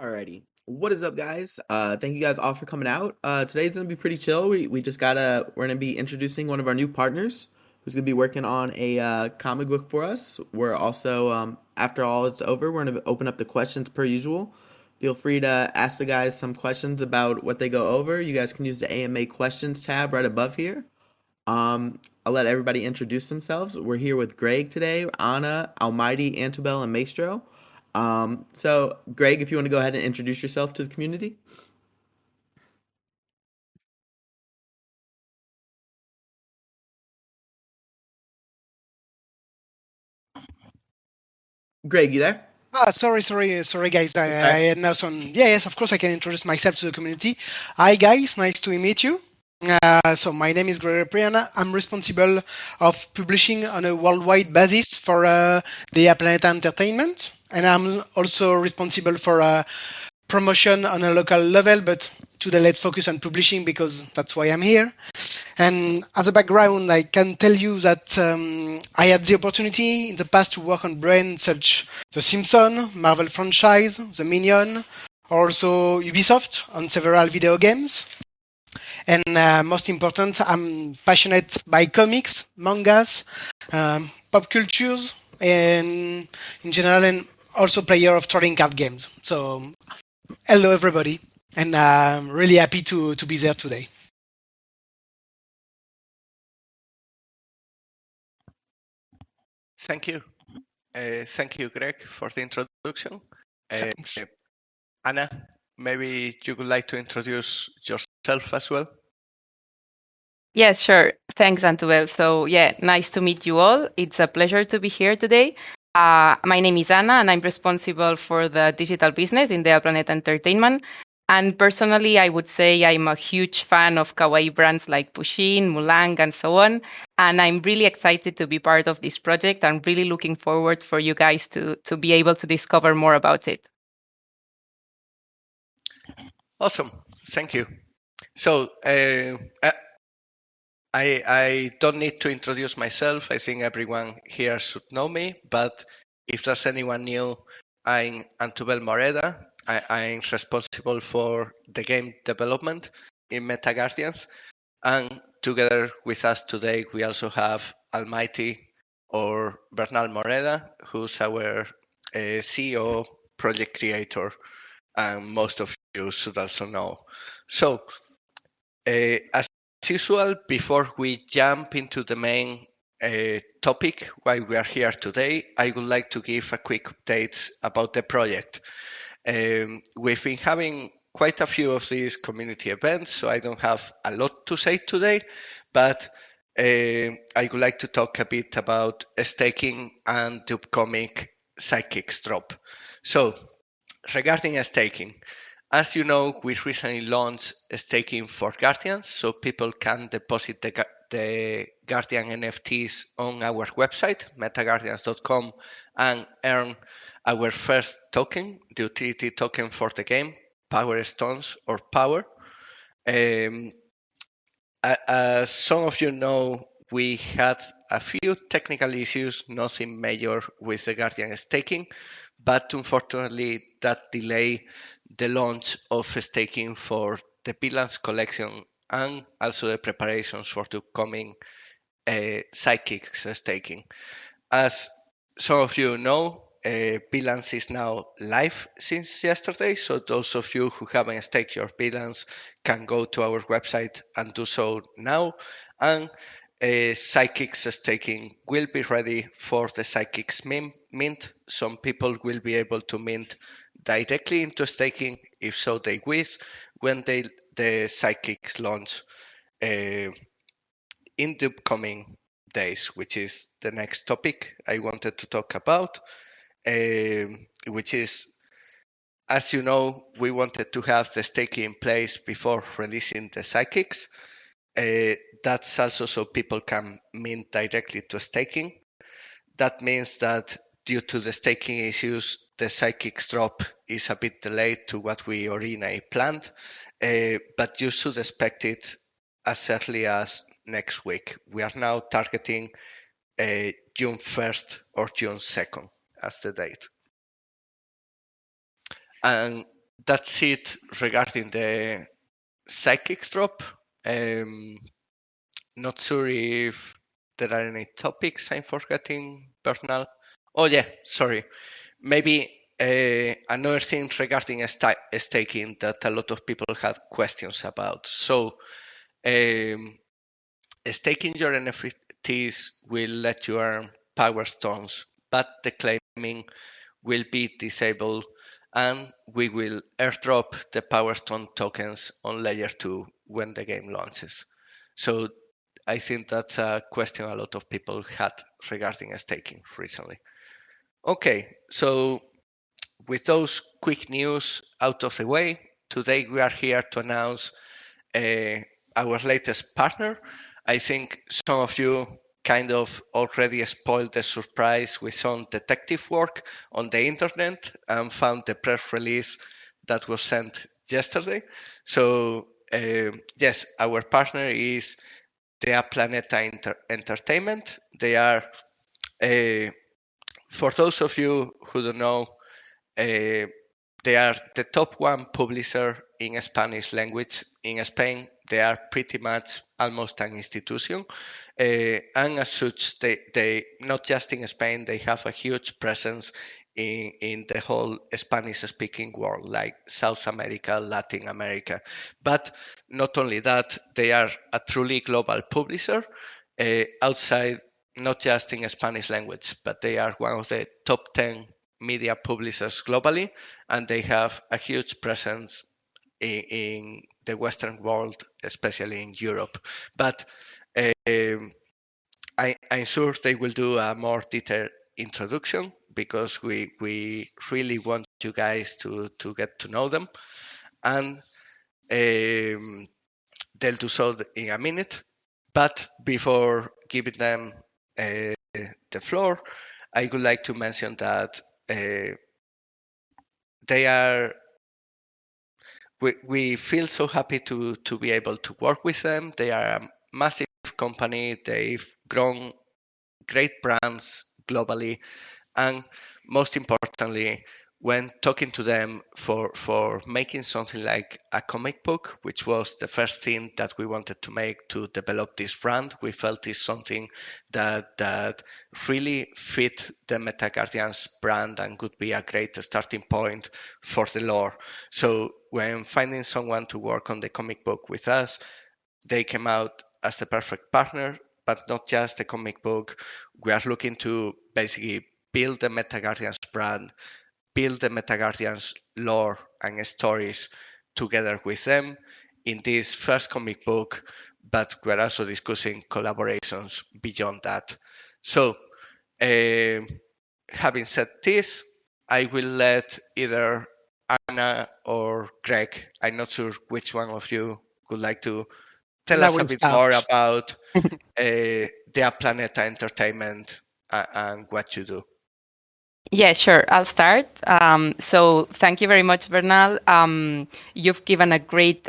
Alrighty. What is up, guys? Thank you guys all for coming out. Today's gonna be pretty chill. We're gonna be introducing one of our new partners who's gonna be working on a comic book for us. We're also after all it's over, we're gonna open up the questions per usual. Feel free to ask the guys some questions about what they go over. You guys can use the AMA questions tab right above here. I'll let everybody introduce themselves. We're here with Greg today, Anna, Almighty, Antubel, and Maestro. So Greg, if you want to go ahead and introduce yourself to the community. Greg, you there? Sorry, guys. I That's all right. had now some. Yes, of course, I can introduce myself to the community. Hi, guys. Nice to meet you. So my name is Greg Pierron. I'm responsible of publishing on a worldwide basis for DeAPlaneta Entertainment, and I'm also responsible for promotion on a local level. But today, let's focus on publishing because that's why I'm here. And as a background, I can tell you that I had the opportunity in the past to work on brands such The Simpsons, Marvel franchise, The Minion, also Ubisoft on several video games. And most important, I'm passionate by comics, mangas, pop cultures, and in general, and also player of trading card games. So, hello everybody, and I'm really happy to be there today. Thank you. Thank you, Greg, for the introduction. Thanks. Anna, maybe you would like to introduce yourself as well? Yes, sure. Thanks, Antubel. So, yeah, nice to meet you all. It's a pleasure to be here today. My name is Anna, and I'm responsible for the digital business in DeAPlaneta Entertainment. And personally, I would say I'm a huge fan of kawaii brands like Pusheen, Mulang, and so on. And I'm really excited to be part of this project. I'm really looking forward for you guys to be able to discover more about it. Awesome. Thank you. So, I don't need to introduce myself. I think everyone here should know me. But if there's anyone new, I'm Antubel Moreda. I'm responsible for the game development in MetaGuardians. And together with us today, we also have Almighty or Bernal Moreda, who's our CEO, project creator, and most of you should also know. So, as usual, before we jump into the main topic why we are here today, I would like to give a quick update about the project. We've been having quite a few of these community events, so I don't have a lot to say today, but I would like to talk a bit about staking and the upcoming Psychics drop. So, regarding staking, as you know, we recently launched staking for Guardians, so people can deposit the Guardian NFTs on our website, metaguardians.com, and earn our first token, the utility token for the game, Power Stones or Power. As some of you know, we had a few technical issues, nothing major with the Guardian staking, but unfortunately that delay the launch of staking for the Bilance collection and also the preparations for the upcoming Psychics staking. As some of you know, Bilance is now live since yesterday, so those of you who haven't staked your Bilance can go to our website and do so now. And Psychics staking will be ready for the Psychics mint. Some people will be able to mint directly into staking, if so they wish, when the Psychics launch in the upcoming days, which is the next topic I wanted to talk about, which is, as you know, we wanted to have the staking in place before releasing the Psychics. That's also so people can mint directly to staking. That means that due to the staking issues, the Psychics drop is a bit delayed to what we originally planned, but you should expect it as early as next week. We are now targeting June 1st or June 2nd as the date. And that's it regarding the psychics drop. Not sure if there are any topics I'm forgetting, Bernal. Oh yeah, sorry. Maybe another thing regarding staking that a lot of people had questions about. So staking your NFTs will let you earn power stones, but the claiming will be disabled, and we will airdrop the Power Stone tokens on layer 2 when the game launches. So I think that's a question a lot of people had regarding staking recently. Okay, so with those quick news out of the way, today we are here to announce our latest partner. I think some of you kind of already spoiled the surprise with some detective work on the internet and found the press release that was sent yesterday. So yes, our partner is DeAPlaneta Entertainment. They are, for those of you who don't know, they are the top one publisher in Spanish language in Spain. They are pretty much almost an institution. And as such, they not just in Spain, they have a huge presence in the whole Spanish-speaking world, like South America, Latin America. But not only that, they are a truly global publisher outside, not just in Spanish language, but they are one of the top 10 media publishers globally, and they have a huge presence in the Western world, especially in Europe. But I'm sure they will do a more detailed introduction because we really want you guys to get to know them, and they'll do so in a minute. But before giving them the floor, I would like to mention that they are. We feel so happy to be able to work with them. They are a massive company. They've grown great brands globally, and most importantly, when talking to them for making something like a comic book, which was the first thing that we wanted to make to develop this brand, we felt is something that really fit the MetaGuardians brand and could be a great starting point for the lore. So when finding someone to work on the comic book with us, they came out as the perfect partner. But not just the comic book. We are looking to basically build the MetaGuardians brand, build the MetaGuardians lore and stories together with them in this first comic book, but we're also discussing collaborations beyond that. So, having said this, I will let either Anna or Greg, I'm not sure which one of you would like to tell And I us a will bit more start. about DeAPlaneta Entertainment and what you do. Yeah, sure. I'll start. So thank you very much, Bernal. You've given a great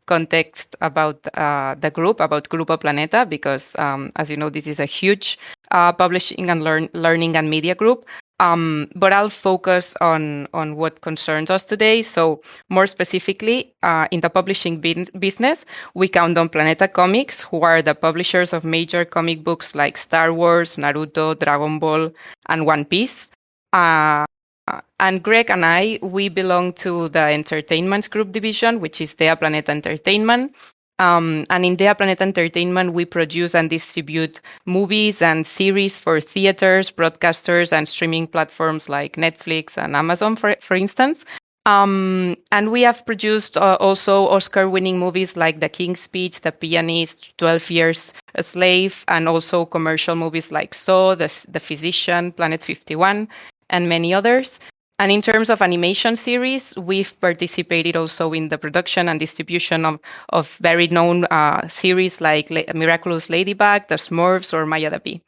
context about the group, about Grupo Planeta, because as you know, this is a huge publishing and learning and media group. But I'll focus on what concerns us today. So more specifically, in the publishing business, we count on Planeta Comics, who are the publishers of major comic books like Star Wars, Naruto, Dragon Ball, and One Piece. And Greg and I, we belong to the entertainment group division, which is DeAPlaneta Entertainment. And in DeAPlaneta Entertainment, we produce and distribute movies and series for theaters, broadcasters, and streaming platforms like Netflix and Amazon, for instance. And we have produced also Oscar-winning movies like The King's Speech, The Pianist, 12 Years a Slave, and also commercial movies like Saw, The Physician, Planet 51, and many others. And in terms of animation series, we've participated also in the production and distribution of very known series like Miraculous Ladybug, The Smurfs, or Maya the Bee.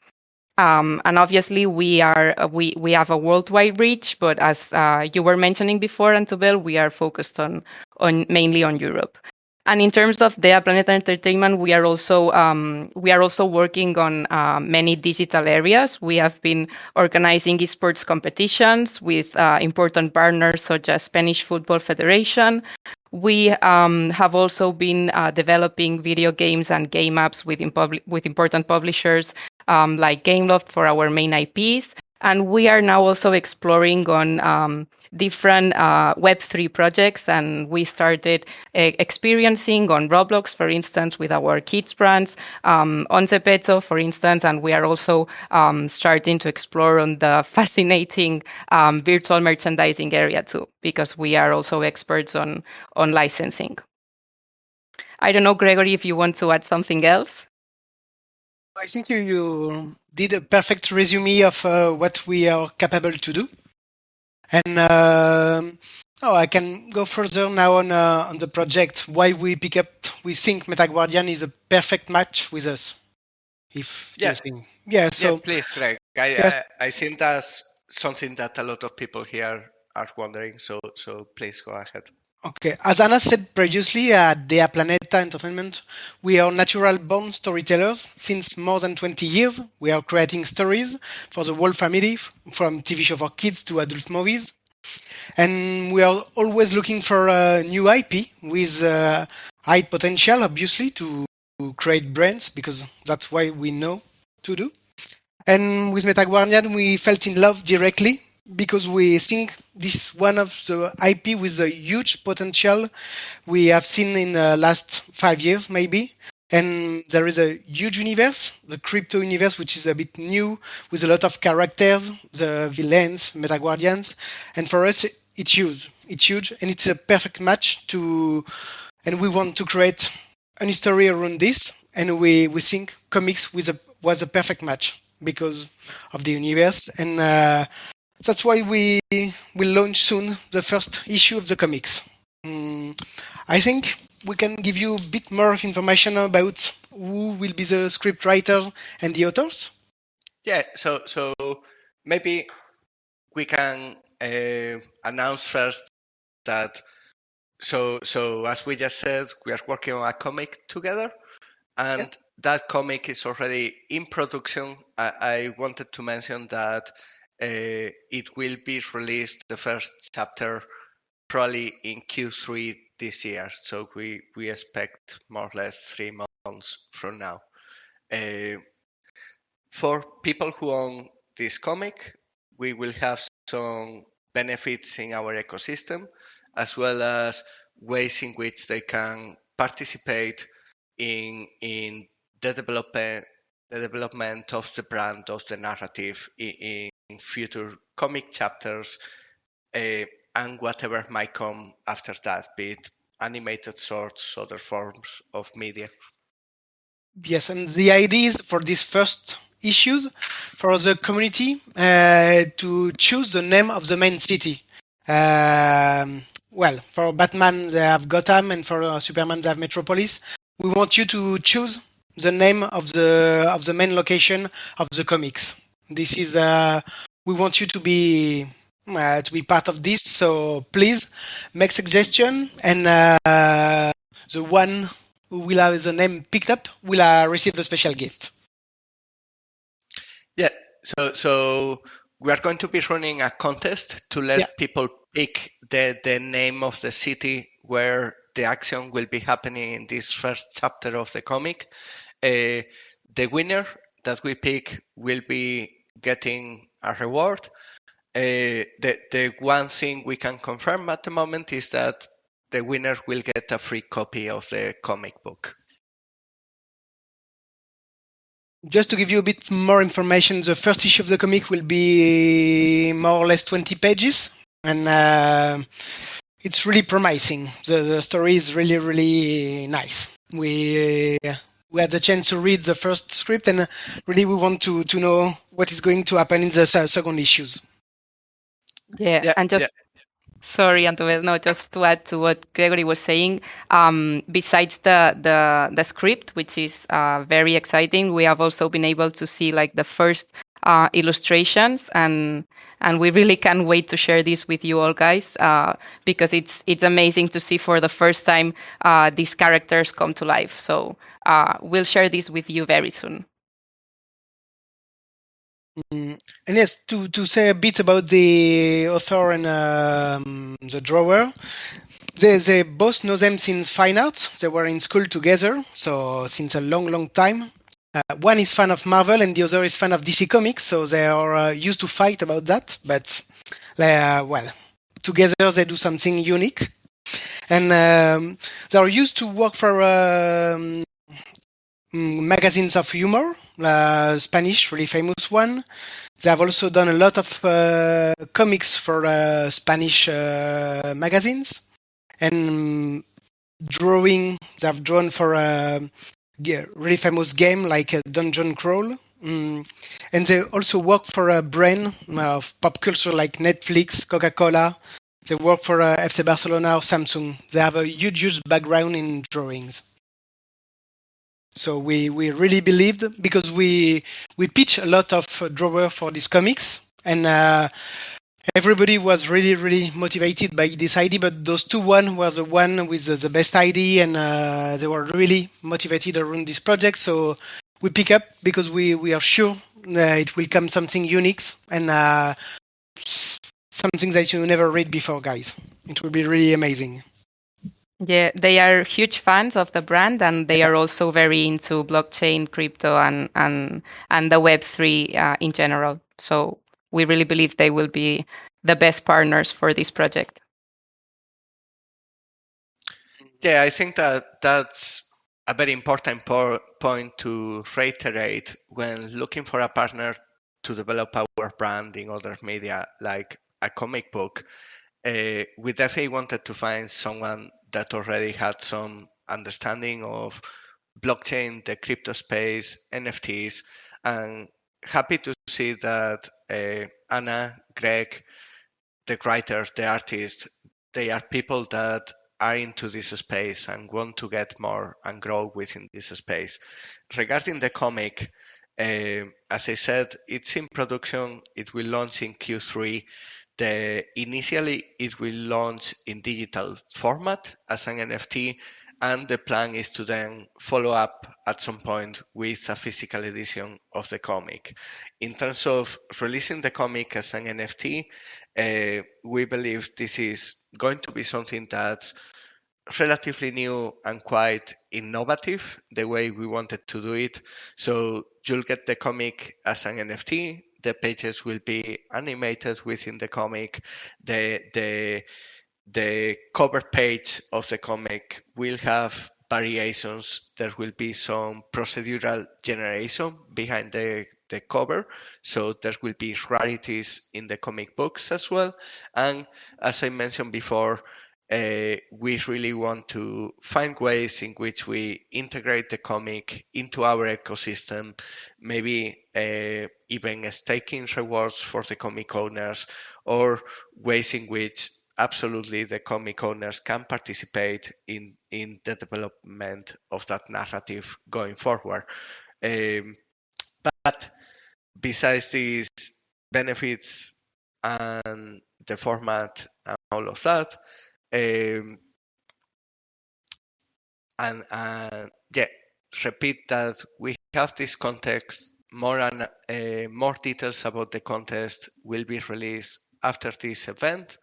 And obviously, we have a worldwide reach, but as you were mentioning before, Antubel, we are focused on mainly on Europe. And in terms of DeAPlaneta Entertainment, we are also working on many digital areas. We have been organizing esports competitions with important partners such as Spanish Football Federation. We have also been developing video games and game apps with important publishers like Gameloft for our main IPs. And we are now also exploring on different Web3 projects, and we started experiencing on Roblox, for instance, with our kids brands, on Zepeto, for instance, and we are also starting to explore on the fascinating virtual merchandising area too, because we are also experts on licensing. I don't know, Gregory, if you want to add something else. I think you did a perfect resume of what we are capable to do. And I can go further now on the project. Why we think MetaGuardian is a perfect match with us. If you think, So please, Greg. Yes. I think that's something that a lot of people here are wondering. So please go ahead. Okay, as Anna said previously, at DeAPlaneta Entertainment, we are natural-born storytellers. Since more than 20 years, we are creating stories for the whole family, from TV show for kids to adult movies. And we are always looking for a new IP with high potential, obviously, to create brands, because that's why we know to do. And with MetaGuardian, we felt in love directly, because we think this one of the IP with a huge potential we have seen in the last 5 years, maybe. And there is a huge universe, the crypto universe, which is a bit new, with a lot of characters, the villains, MetaGuardians. And for us, it's huge. It's huge, and it's a perfect match and we want to create a history around this. And we think comics was a perfect match because of the universe. And that's why we will launch soon the first issue of the comics. I think we can give you a bit more information about who will be the script writers and the authors. Yeah, so maybe we can announce first that so as we just said, we are working on a comic together, and that comic is already in production. I wanted to mention that it will be released, the first chapter, probably in Q3 this year. So we expect more or less 3 months from now. For people who own this comic, we will have some benefits in our ecosystem, as well as ways in which they can participate in the development of the brand, of the narrative in future comic chapters, and whatever might come after that, be it animated shorts, other forms of media. Yes, and the idea is for these first issues for the community to choose the name of the main city. Well, for Batman they have Gotham, and for Superman they have Metropolis. We want you to choose the name of the main location of the comics. This is we want you to be part of this. So please make suggestion, and the one who will have the name picked up will receive a special gift. Yeah. So we are going to be running a contest to let people pick the name of the city where the action will be happening in this first chapter of the comic. The winner that we pick will be getting a reward. The one thing we can confirm at the moment is that the winner will get a free copy of the comic book. Just to give you a bit more information, the first issue of the comic will be more or less 20 pages, and it's really promising. The story is really, really nice. We had the chance to read the first script, and really we want to know what is going to happen in the second issues. Yeah, and just... Sorry, Antubel. No, just to add to what Gregory was saying, besides the script, which is very exciting, we have also been able to see like the first illustrations, and we really can't wait to share this with you all, guys, because it's amazing to see for the first time these characters come to life. So we'll share this with you very soon. And yes, to say a bit about the author and the drawer, they both know them since fine arts. They were in school together, so since a long time. One is fan of Marvel and the other is fan of DC Comics, so they are used to fight about that. But well, together they do something unique, and they are used to work for magazines of humor, Spanish, really famous one. They have also done a lot of comics for Spanish magazines, and drawing. They have drawn for a really famous game like Dungeon Crawl. And they also work for a brand of pop culture like Netflix, Coca-Cola. They work for FC Barcelona or Samsung. They have a huge background in drawings. So we really believed, because we pitch a lot of drawer for these comics, and everybody was really motivated by this idea, but those two one was the one with the best idea, and they were really motivated around this project. So we pick up because we are sure it will come something unique and something that you never read before, guys. It will be really amazing. Yeah, they are huge fans of the brand, and they are also very into blockchain, crypto, and the Web3 in general. So we really believe they will be the best partners for this project. Yeah, I think that's a very important point to reiterate when looking for a partner to develop our brand in other media, like a comic book. We definitely wanted to find someone that already had some understanding of blockchain, the crypto space, NFTs, and happy to see that Anna, Greg, the writers, the artists, they are people that are into this space and want to get more and grow within this space. Regarding the comic, as I said, it's in production. It will launch in Q3. Initially, it will launch in digital format as an NFT, and the plan is to then follow up at some point with a physical edition of the comic. In terms of releasing the comic as an NFT, we believe this is going to be something that's relatively new and quite innovative the way we wanted to do it. So you'll get the comic as an NFT. The pages will be animated within the comic. The cover page of the comic will have variations. There will be some procedural generation behind the cover. So there will be rarities in the comic books as well. And as I mentioned before, we really want to find ways in which we integrate the comic into our ecosystem, maybe even staking rewards for the comic owners, or ways in which absolutely the comic owners can participate in the development of that narrative going forward. But besides these benefits and the format and all of that, and yeah, repeat that we have this context. More details about the contest will be released after this event.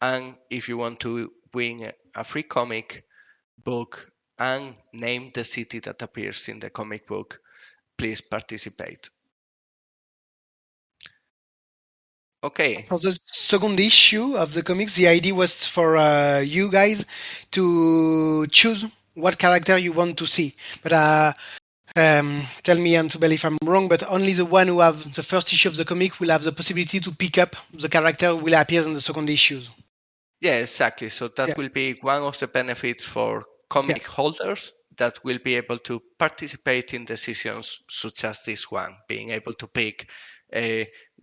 And if you want to win a free comic book and name the city that appears in the comic book, please participate. Okay. For the second issue of the comics, the idea was for you guys to choose what character you want to see. But tell me, Antubel, if I'm wrong, but only the one who have the first issue of the comic will have the possibility to pick up the character who will appear in the second issues. Yeah, exactly. So that will be one of the benefits for comic holders that will be able to participate in decisions such as this one, being able to pick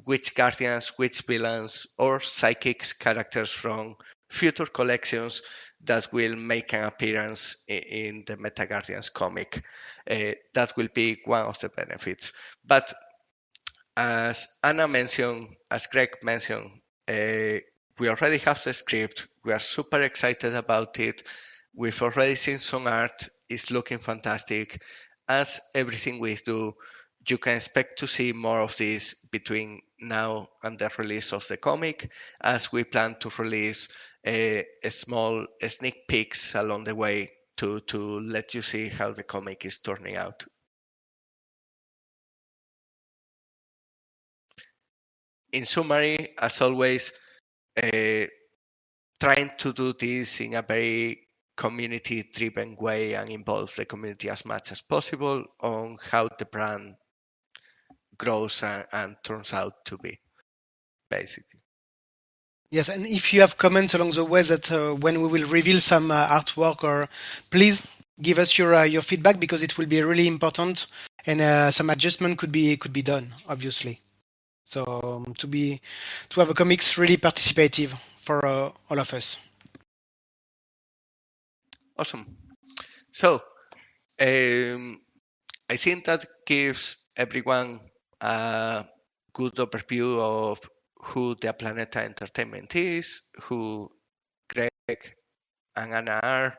which guardians, which villains, or psychics characters from future collections that will make an appearance in the MetaGuardians comic. That will be one of the benefits. But As Anna mentioned, as Greg mentioned, we already have the script. We are super excited about it. We've already seen some art. It's looking fantastic. As everything we do, you can expect to see more of this between now and the release of the comic, as we plan to release a small sneak peeks along the way to let you see how the comic is turning out. In summary, as always, trying to do this in a very community-driven way and involve the community as much as possible on how the brand grows and turns out to be, basically. Yes, and if you have comments along the way that when we will reveal some artwork, or please give us your feedback, because it will be really important, and some adjustment could be done, obviously. So to have a comics really participative for all of us. Awesome. So I think that gives everyone a good overview of who DeAPlaneta Entertainment is, who Greg and Anna are,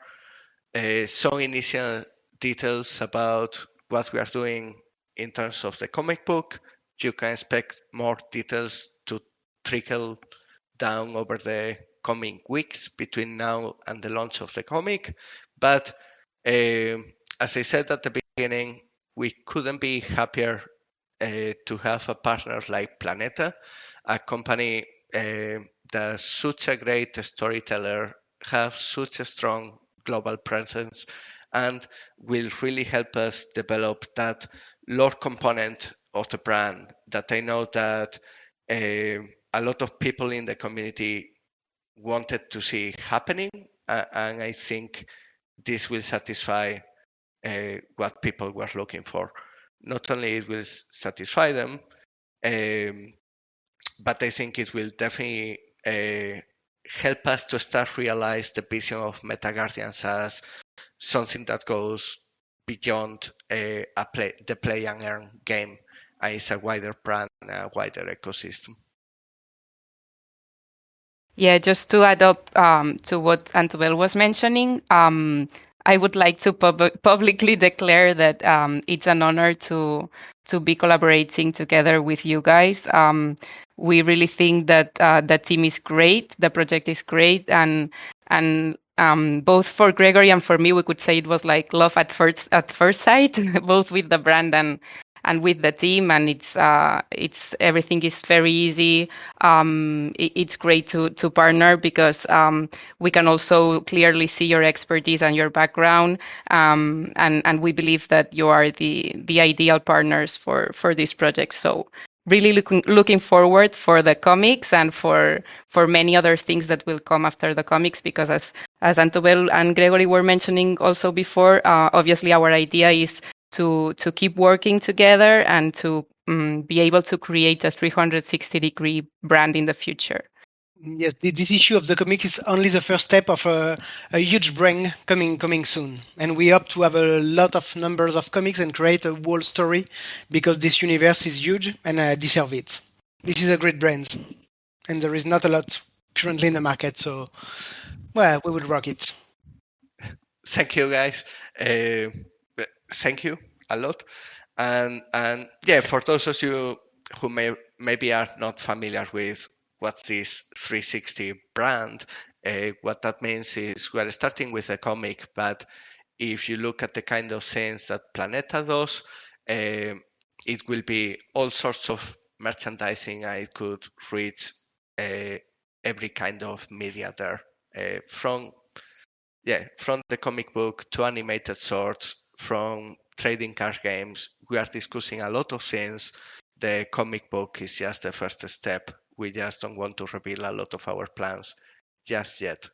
some initial details about what we are doing in terms of the comic book. You can expect more details to trickle down over the coming weeks between now and the launch of the comic. But as I said at the beginning, we couldn't be happier to have a partner like Planeta, a company that's such a great storyteller, have such a strong global presence, and will really help us develop that lore component of the brand that I know that a lot of people in the community wanted to see happening, and I think this will satisfy what people were looking for. Not only it will satisfy them, but I think it will definitely help us to start realize the vision of MetaGuardians as something that goes beyond the play and earn game, and it's a wider brand, a wider ecosystem. Yeah, just to add up to what Antubel was mentioning, I would like to publicly declare that it's an honor to be collaborating together with you guys. We really think that the team is great, the project is great, and both for Gregory and for me, we could say it was like love at first sight, both with the brand and with the team. And it's everything is very easy. It's great to partner because we can also clearly see your expertise and your background, and we believe that you are the ideal partners for this project. So really looking forward for the comics and for many other things that will come after the comics, because as Antubel and Gregory were mentioning also before, obviously our idea is to keep working together and to be able to create a 360-degree brand in the future. Yes, this issue of the comic is only the first step of a huge brand coming soon, and we hope to have a lot of numbers of comics and create a whole story, because this universe is huge and deserve it. This is a great brand, and there is not a lot currently in the market, so well, we will rock it. Thank you, guys. Thank you a lot. And yeah, for those of you who maybe are not familiar with what's this 360 brand, what that means is we are starting with a comic, but if you look at the kind of things that Planeta does, it will be all sorts of merchandising, and it could reach every kind of media there, from the comic book to animated shorts, from trading card games. We are discussing a lot of things. The comic book is just the first step. We just don't want to reveal a lot of our plans just yet.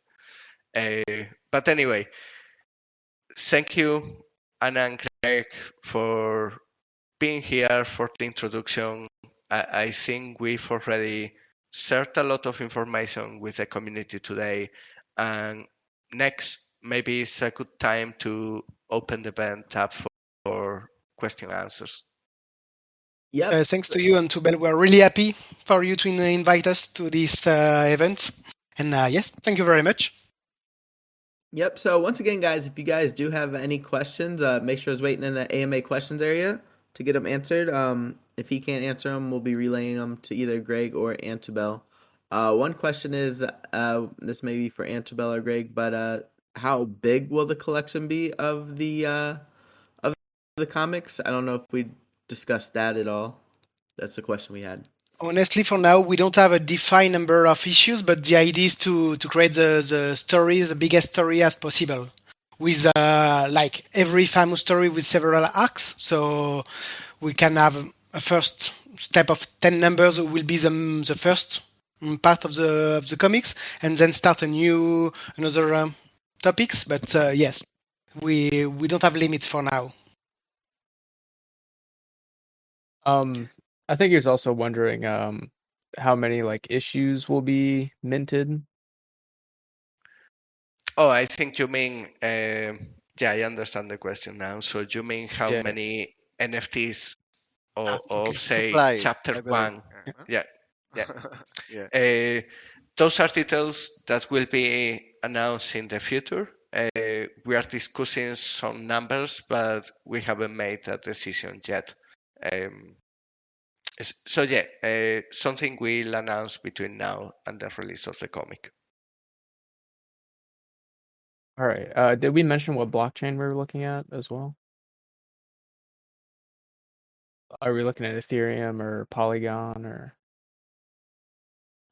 But anyway, thank you, Anna and Greg, for being here, for the introduction. I think we've already shared a lot of information with the community today, and next maybe it's a good time to open the event up for question and answers. Yep. Thanks to you, Antubel. We're really happy for you to invite us to this event. And yes, thank you very much. Yep. So once again, guys, if you guys do have any questions, make sure it's waiting in the AMA questions area to get them answered. If he can't answer them, we'll be relaying them to either Greg or Antubel. One question is, this may be for Antubel or Greg, but how big will the collection be of the comics? I don't know if we discussed that at all. That's the question we had. Honestly, for now, we don't have a defined number of issues, but the idea is to create the story, the biggest story as possible, with like every famous story with several arcs. So we can have a first step of 10 numbers will be the first part of the comics, and then start another topics. But yes, we don't have limits for now. I think he was also wondering how many like issues will be minted. Oh, I think you mean yeah, I understand the question now. So you mean how Yeah. many NFTs of Okay. say Supply, chapter I believe. 1? Yeah, yeah. Yeah. Those are details that will be announced in the future. We are discussing some numbers, but we haven't made a decision yet. So yeah, something we'll announce between now and the release of the comic. All right. Did we mention what blockchain we were looking at as well? Are we looking at Ethereum or Polygon or?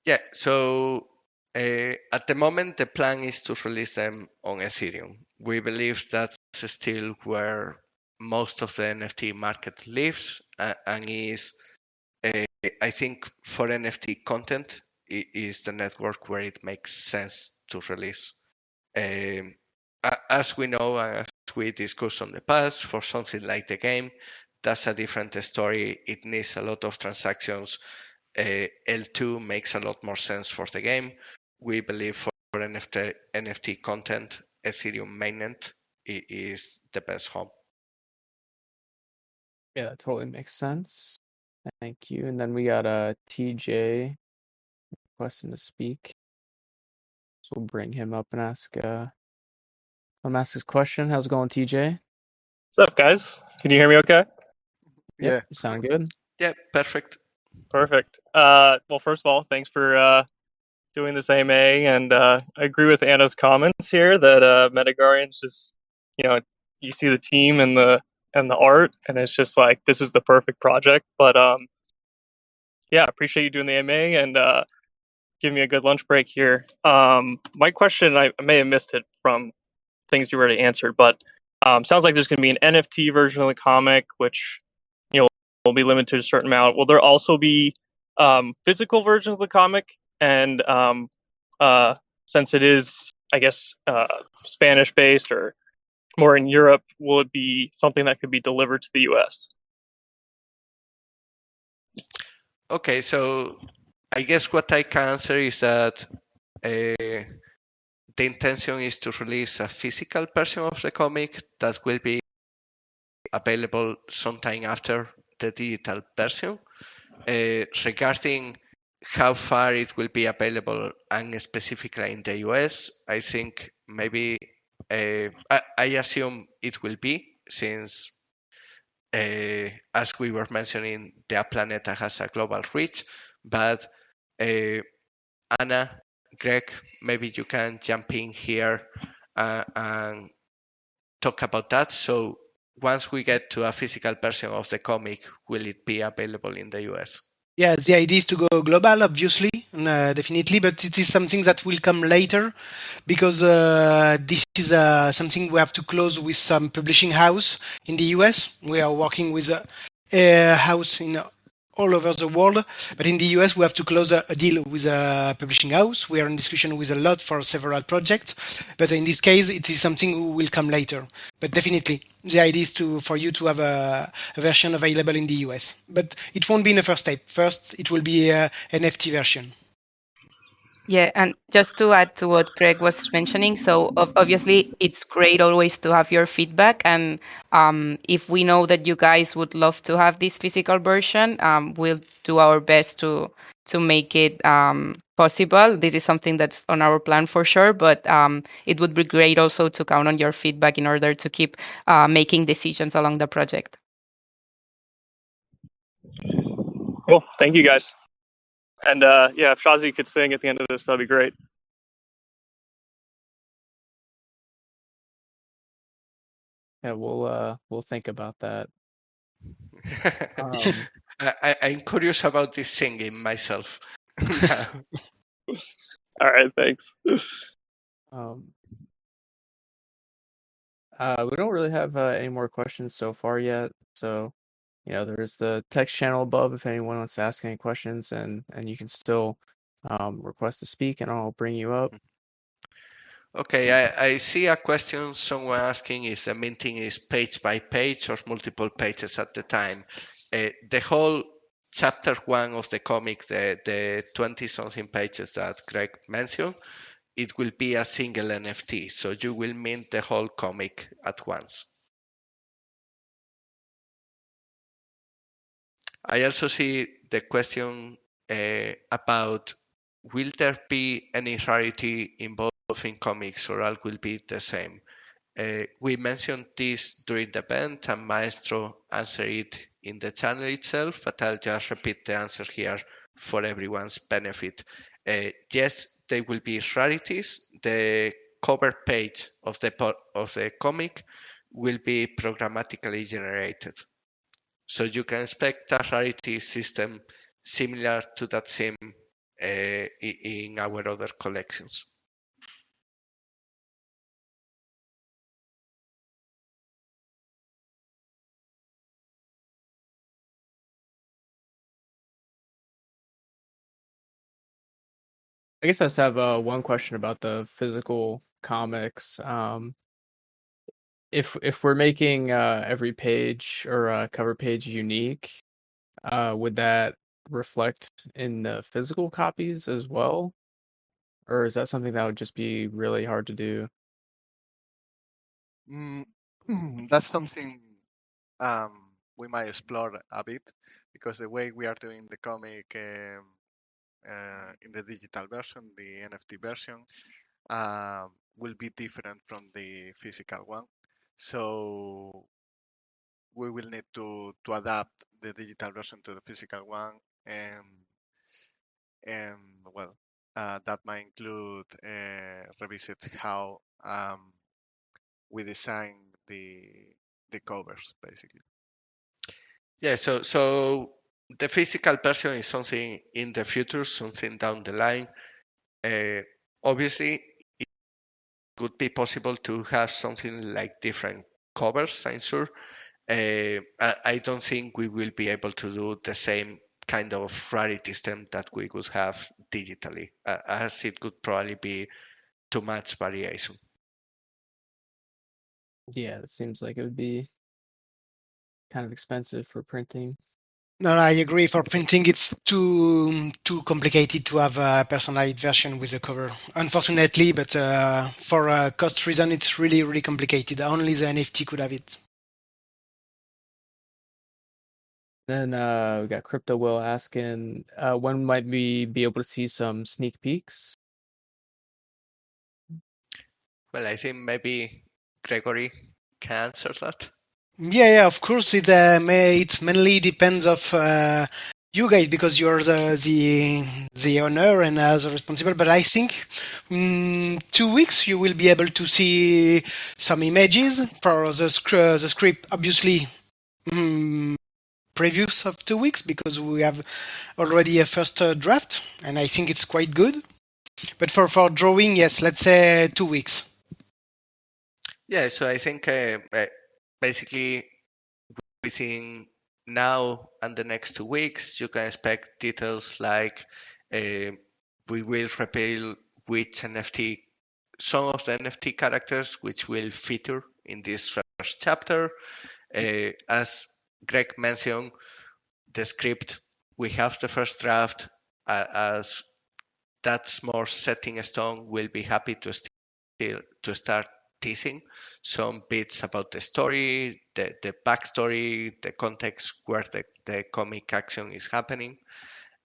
Yeah, so at the moment, the plan is to release them on Ethereum. We believe that's still where most of the NFT market lives and is, I think, for NFT content, is the network where it makes sense to release. As we know, and as we discussed on the past, for something like the game, that's a different story. It needs a lot of transactions. L2 makes a lot more sense for the game. We believe for NFT content, Ethereum mainnet is the best home. Yeah, that totally makes sense. Thank you. And then we got a TJ requesting to speak. So we'll bring him up and ask his question. How's it going, TJ? What's up, guys? Can you hear me okay? Yeah. Yep, you sound good. Yeah, perfect. Perfect. Well, first of all, thanks for doing this AMA, and I agree with Anna's comments here that MetaGuardians just, you see the team and the art, and it's just like this is the perfect project. But yeah, I appreciate you doing the AMA and giving me a good lunch break here. My question, I may have missed it from things you already answered, but sounds like there's going to be an NFT version of the comic, which will be limited to a certain amount. Will there also be physical versions of the comic? And since it is, I guess, Spanish based or more in Europe, will it be something that could be delivered to the US? Okay, so I guess what I can answer is that the intention is to release a physical version of the comic that will be available sometime after the digital version. Regarding how far it will be available and specifically in the US, I think maybe I assume it will be, since as we were mentioning, DeAPlaneta has a global reach. But Anna, Greg, maybe you can jump in here and talk about that. So once we get to a physical version of the comic, will it be available in the US? Yeah, the idea is to go global, obviously, definitely, but it is something that will come later because this is something we have to close with some publishing house in the US. We are working with a house in all over the world, but in the US we have to close a deal with a publishing house. We are in discussion with a lot for several projects, but in this case it is something who will come later. But definitely the idea is for you to have a version available in the US, but it won't be in the first step. First it will be an NFT version. Yeah, and just to add to what Greg was mentioning, so obviously it's great always to have your feedback, and if we know that you guys would love to have this physical version, we'll do our best to make it possible. This is something that's on our plan for sure, but it would be great also to count on your feedback in order to keep making decisions along the project. Cool. Thank you guys. And yeah, if Shazi could sing at the end of this, that'd be great. Yeah, we'll think about that. I'm curious about this singing myself. All right, thanks. We don't really have any more questions so far yet, so there's the text channel above if anyone wants to ask any questions, and you can still request to speak, and I'll bring you up. Okay, I see a question, someone asking if the minting is page by page or multiple pages at the time. The whole chapter 1 of the comic, the 20-something pages that Greg mentioned, it will be a single NFT, so you will mint the whole comic at once. I also see the question about will there be any rarity involved in comics, or all will be the same? We mentioned this during the event, and Maestro answered it in the channel itself, but I'll just repeat the answer here for everyone's benefit. Yes, there will be rarities. The cover page of the comic will be programmatically generated. So you can expect a rarity system similar to that seen in our other collections. I guess I just have one question about the physical comics. If we're making every page or cover page unique, would that reflect in the physical copies as well? Or is that something that would just be really hard to do? That's something we might explore a bit, because the way we are doing the comic in the digital version, the NFT version, will be different from the physical one. So we will need to adapt the digital version to the physical one, and well, that might include revisit how we design the covers, basically. Yeah, so the physical version is something in the future, something down the line. Obviously, it could be possible to have something like different covers, I'm sure. I don't think we will be able to do the same kind of rarity system that we could have digitally, as it could probably be too much variation. Yeah, it seems like it would be kind of expensive for printing. No, I agree. For printing, it's too complicated to have a personalized version with a cover. Unfortunately, but for a cost reason, it's really complicated. Only the NFT could have it. Then we got Crypto Will asking, when might we be able to see some sneak peeks? Well, I think maybe Gregory can answer that. Yeah, of course. It mainly depends of you guys, because you're the owner and the responsible. But I think 2 weeks you will be able to see some images for the script. Obviously, previous of 2 weeks, because we have already a first draft, and I think it's quite good. But for drawing, yes, let's say 2 weeks. Yeah, so I think basically within now and the next 2 weeks, you can expect details like we will reveal which NFT, some of the NFT characters which will feature in this first chapter. As Greg mentioned, the script, we have the first draft. As that's more setting in stone, we'll be happy to start teasing some bits about the story, the backstory, the context where the comic action is happening.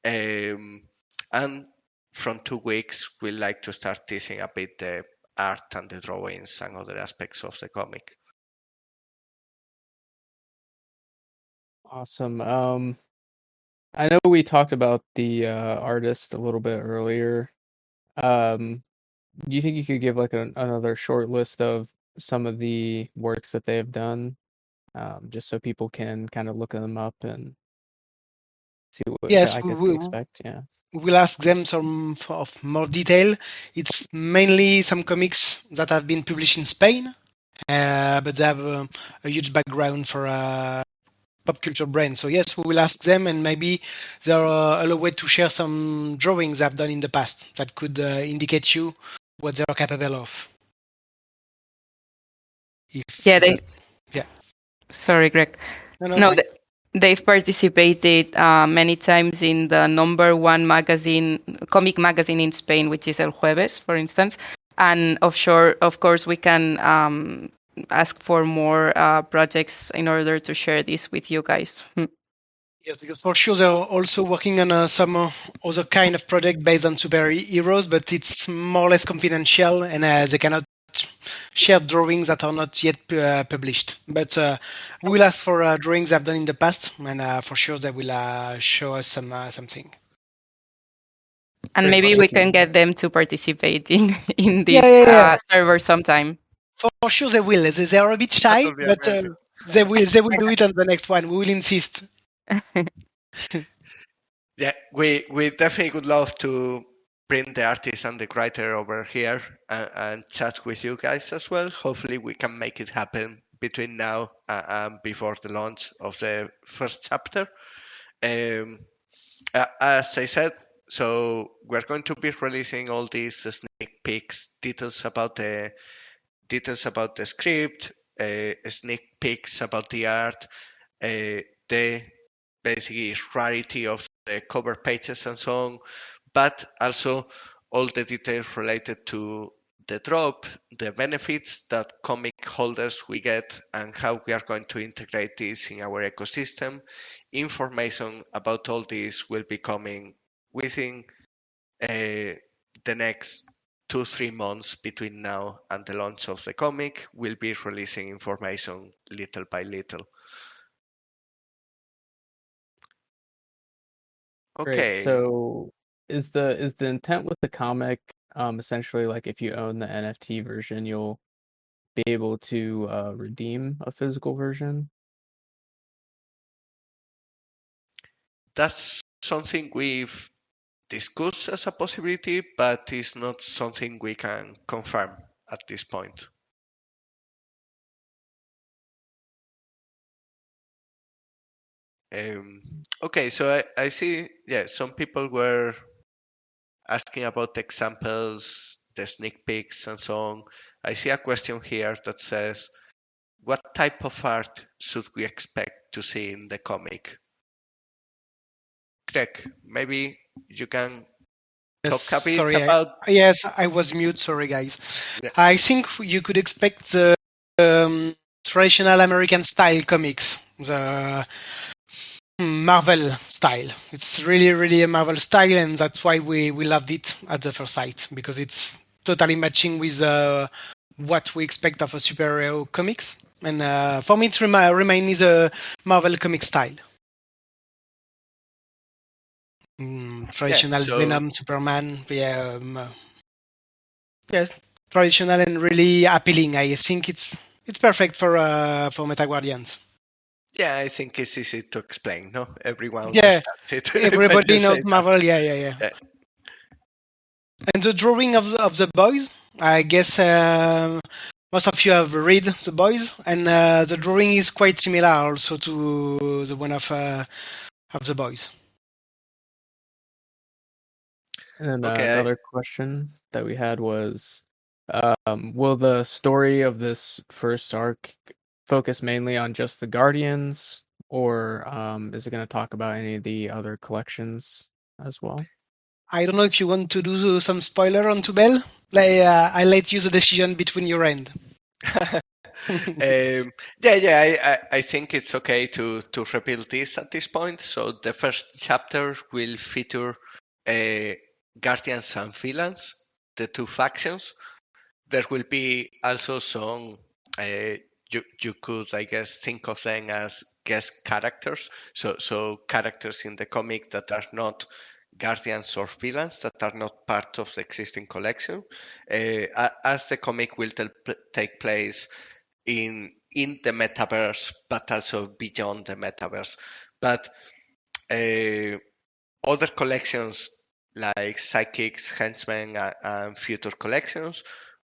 And from 2 weeks, we like to start teasing a bit the art and the drawings and other aspects of the comic. Awesome. I know we talked about the artist a little bit earlier. Do you think you could give like another short list of some of the works that they have done, just so people can kind of look them up and see what Yes, I guess can expect? Yeah. we'll ask them some of more detail. It's mainly some comics that have been published in Spain, but they have a huge background for pop culture brand. So yes, we will ask them, and maybe they're a way to share some drawings I've done in the past that could indicate you what they're capable of. Yeah, yeah. Sorry, Greg. No, they've participated many times in the #1 comic magazine in Spain, which is El Jueves, for instance. And of course, we can ask for more projects in order to share this with you guys. Yes, because for sure they're also working on some other kind of project based on superheroes, but it's more or less confidential, and they cannot share drawings that are not yet published. But we will ask for drawings I've done in the past, and for sure they will show us something. And maybe we can get them to participate in this server sometime. For sure they will. They are a bit shy, but they will do it on the next one. We will insist. Yeah, we definitely would love to bring the artist and the writer over here and chat with you guys as well. Hopefully we can make it happen between now and before the launch of the first chapter. As I said, so we're going to be releasing all these sneak peeks, details about the script, sneak peeks about the art, the basically rarity of the cover pages and so on, but also all the details related to the drop, the benefits that comic holders we get, and how we are going to integrate this in our ecosystem. Information about all this will be coming within the next 2-3 months between now and the launch of the comic. We'll be releasing information little by little. Okay. Great. So is the intent with the comic essentially like if you own the NFT version, you'll be able to redeem a physical version? That's something we've discussed as a possibility, but it's not something we can confirm at this point. Okay, so I see, yeah, some people were asking about examples, the sneak peeks and so on. I see a question here that says, what type of art should we expect to see in the comic? Greg, maybe you can talk a bit about... Yes, I was mute. Sorry, guys. Yeah. I think you could expect the traditional American style comics, the Marvel style. It's really a Marvel style, and that's why we loved it at the first sight, because it's totally matching with what we expect of a superhero comics. And for me, it remains me the Marvel comic style. Traditional Venom, Superman, traditional and really appealing. I think it's perfect for MetaGuardians. Yeah, I think it's easy to explain. No, everyone understands it. Everybody knows Marvel. Yeah. And the drawing of the boys, I guess most of you have read The Boys, and the drawing is quite similar also to the one of The Boys. And then another question that we had was, will the story of this first arc focus mainly on just the Guardians, or is it going to talk about any of the other collections as well? I don't know if you want to do some spoiler on Tubel. I let you the decision between your end. I think it's okay to reveal this at this point. So the first chapter will feature guardians and villains, the two factions. There will be also some you could, I guess, think of them as guest characters. So characters in the comic that are not guardians or villains, that are not part of the existing collection, as the comic will take place in the metaverse, but also beyond the metaverse. But other collections like Psychics, Henchmen, and future collections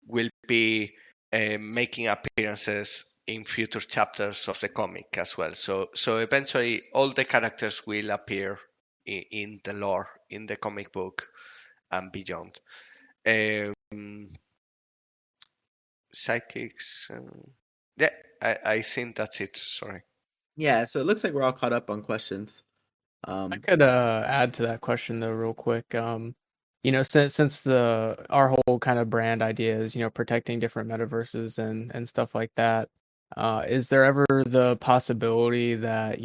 will be making appearances in future chapters of the comic as well. So eventually, all the characters will appear in the lore, in the comic book, and beyond. Psychics. Yeah, I think that's it. Sorry. Yeah, so it looks like we're all caught up on questions. I could add to that question though, real quick. Since our whole kind of brand idea is protecting different metaverses and stuff like that, is there ever the possibility that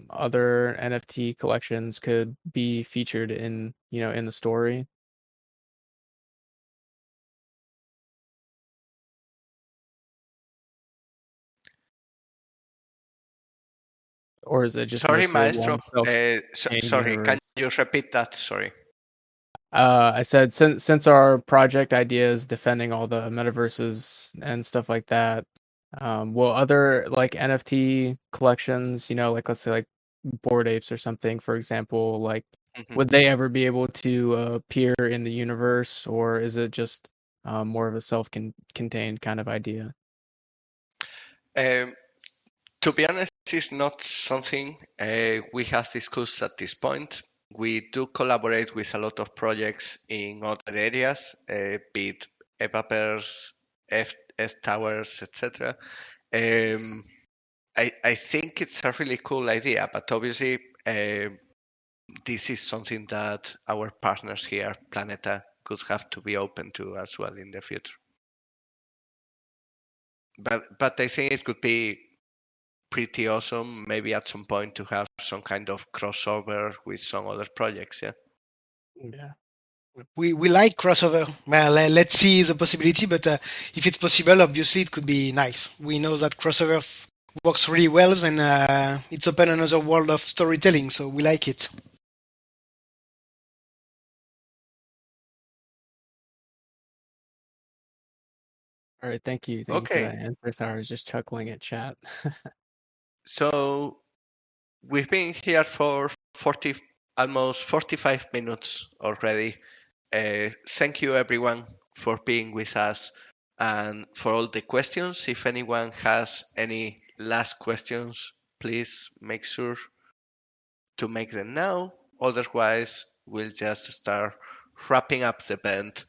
other NFT collections could be featured in the story? Or is it just Sorry, mostly Maestro. one self-contained Sorry, can universe? you repeat that? Sorry. I said since our project idea is defending all the metaverses and stuff like that, will other like NFT collections, like let's say like Bored Apes or something, for example, like Mhm. would they ever be able to appear in the universe, or is it just more of a self-contained kind of idea? To be honest, it's not something we have discussed at this point. We do collaborate with a lot of projects in other areas, be it Evapers, F Towers, etc. I think it's a really cool idea, but obviously this is something that our partners here, Planeta, could have to be open to as well in the future. But I think it could be pretty awesome, maybe at some point, to have some kind of crossover with some other projects. Yeah. Yeah. We like crossover. Well, let's see the possibility, but if it's possible, obviously it could be nice. We know that crossover works really well, and it's open another world of storytelling, so we like it. All right, thank you. Thank you for that Okay. answer. Sorry, I was just chuckling at chat. So we've been here for almost 45 minutes already. Thank you, everyone, for being with us and for all the questions. If anyone has any last questions, please make sure to make them now. Otherwise, we'll just start wrapping up the event.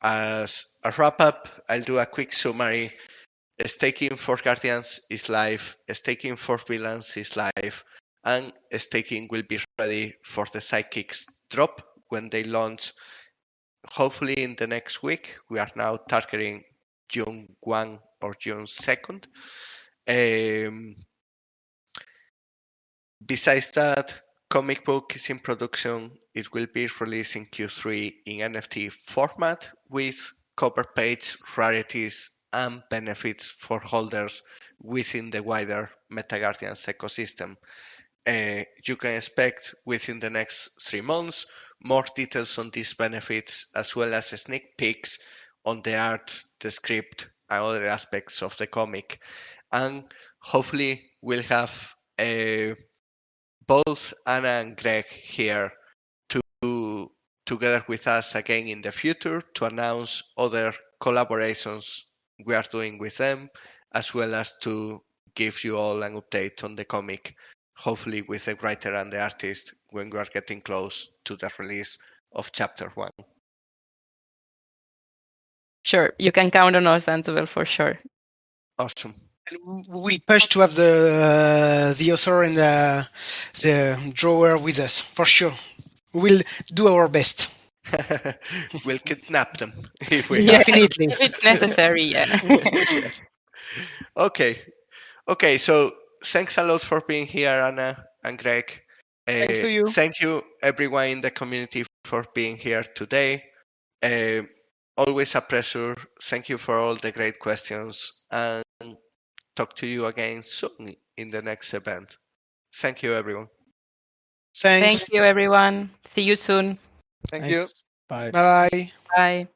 As a wrap up, I'll do a quick summary. Staking for Guardians is live, staking for Villains is live, and staking will be ready for the Psychics drop when they launch, hopefully in the next week. We are now targeting June 1 or June 2nd. Besides that, comic book is in production. It will be released in Q3 in NFT format with cover page rarities and benefits for holders within the wider MetaGuardians ecosystem. You can expect within the next 3 months more details on these benefits, as well as sneak peeks on the art, the script, and other aspects of the comic. And hopefully we'll have both Anna and Greg here to together with us again in the future to announce other collaborations we are doing with them, as well as to give you all an update on the comic, hopefully with the writer and the artist when we are getting close to the release of chapter 1. Sure, you can count on us, Antubel, for sure. Awesome. And we'll push to have the author and the drawer with us, for sure. We'll do our best. We'll kidnap them if we Yeah, have to. Definitely. if it's necessary, yeah. Yeah. Okay, so thanks a lot for being here, Anna and Greg. Thanks to you. Thank you, everyone in the community, for being here today. Always a pleasure. Thank you for all the great questions, and talk to you again soon in the next event. Thank you, everyone. Thanks. Thank you, everyone. See you soon. Thank you. Thanks. Bye. Bye. Bye.